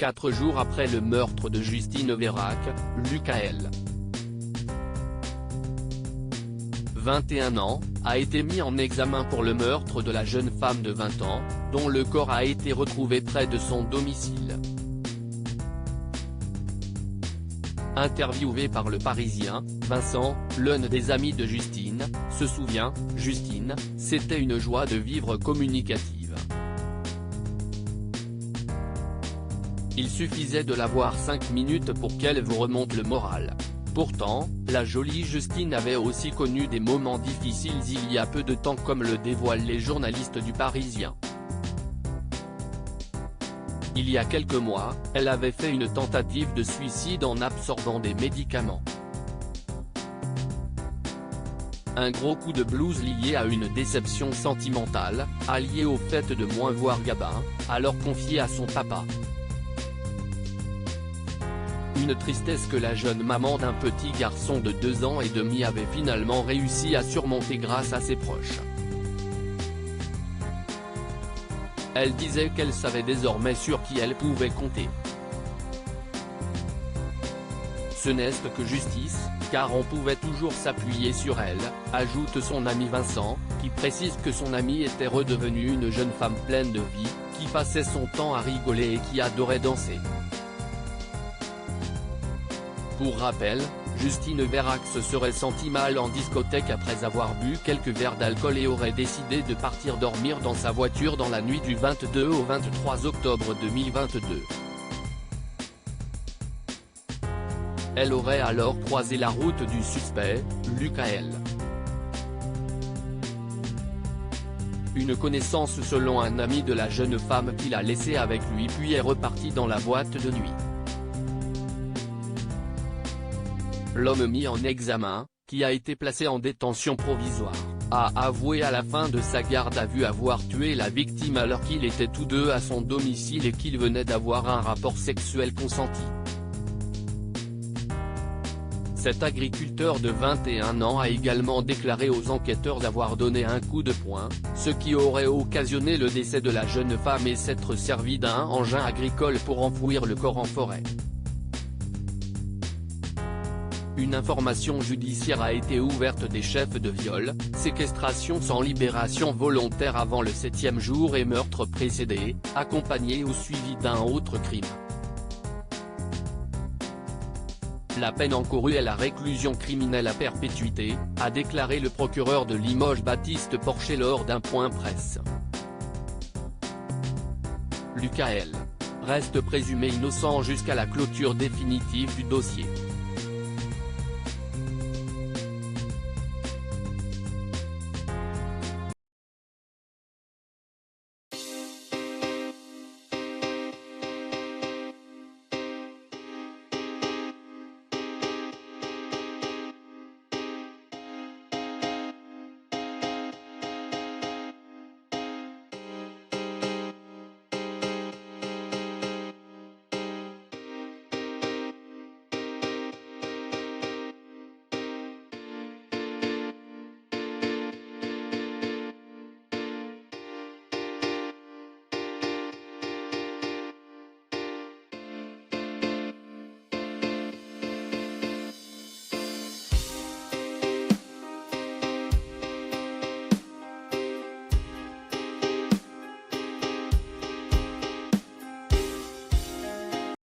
4 jours après le meurtre de Justine Vérac, Lucael, 21 ans, a été mis en examen pour le meurtre de la jeune femme de 20 ans, dont le corps a été retrouvé près de son domicile. Interviewé par Le Parisien, Vincent, l'un des amis de Justine, se souvient, Justine, c'était une joie de vivre communicative. Il suffisait de la voir 5 minutes pour qu'elle vous remonte le moral. Pourtant, la jolie Justine avait aussi connu des moments difficiles il y a peu de temps, comme le dévoilent les journalistes du Parisien. Il y a quelques mois, elle avait fait une tentative de suicide en absorbant des médicaments. Un gros coup de blues lié à une déception sentimentale, allié au fait de moins voir Gabin, alors confié à son papa. Une tristesse que la jeune maman d'un petit garçon de 2 ans et demi avait finalement réussi à surmonter grâce à ses proches. Elle disait qu'elle savait désormais sur qui elle pouvait compter. Ce n'est que justice, car on pouvait toujours s'appuyer sur elle, ajoute son ami Vincent, qui précise que son amie était redevenue une jeune femme pleine de vie, qui passait son temps à rigoler et qui adorait danser. Pour rappel, Justine Vérac se serait sentie mal en discothèque après avoir bu quelques verres d'alcool et aurait décidé de partir dormir dans sa voiture dans la nuit du 22 au 23 octobre 2022. Elle aurait alors croisé la route du suspect, Lucael. Une connaissance selon un ami de la jeune femme qui l'a laissée avec lui puis est reparti dans la boîte de nuit. L'homme mis en examen, qui a été placé en détention provisoire, a avoué à la fin de sa garde à vue avoir tué la victime alors qu'ils étaient tous deux à son domicile et qu'ils venaient d'avoir un rapport sexuel consenti. Cet agriculteur de 21 ans a également déclaré aux enquêteurs avoir donné un coup de poing, ce qui aurait occasionné le décès de la jeune femme et s'être servi d'un engin agricole pour enfouir le corps en forêt. Une information judiciaire a été ouverte des chefs de viol, séquestration sans libération volontaire avant le 7e jour et meurtre précédé, accompagné ou suivi d'un autre crime. La peine encourue est la réclusion criminelle à perpétuité, a déclaré le procureur de Limoges Baptiste Porcher lors d'un point presse. Lucael reste présumé innocent jusqu'à la clôture définitive du dossier.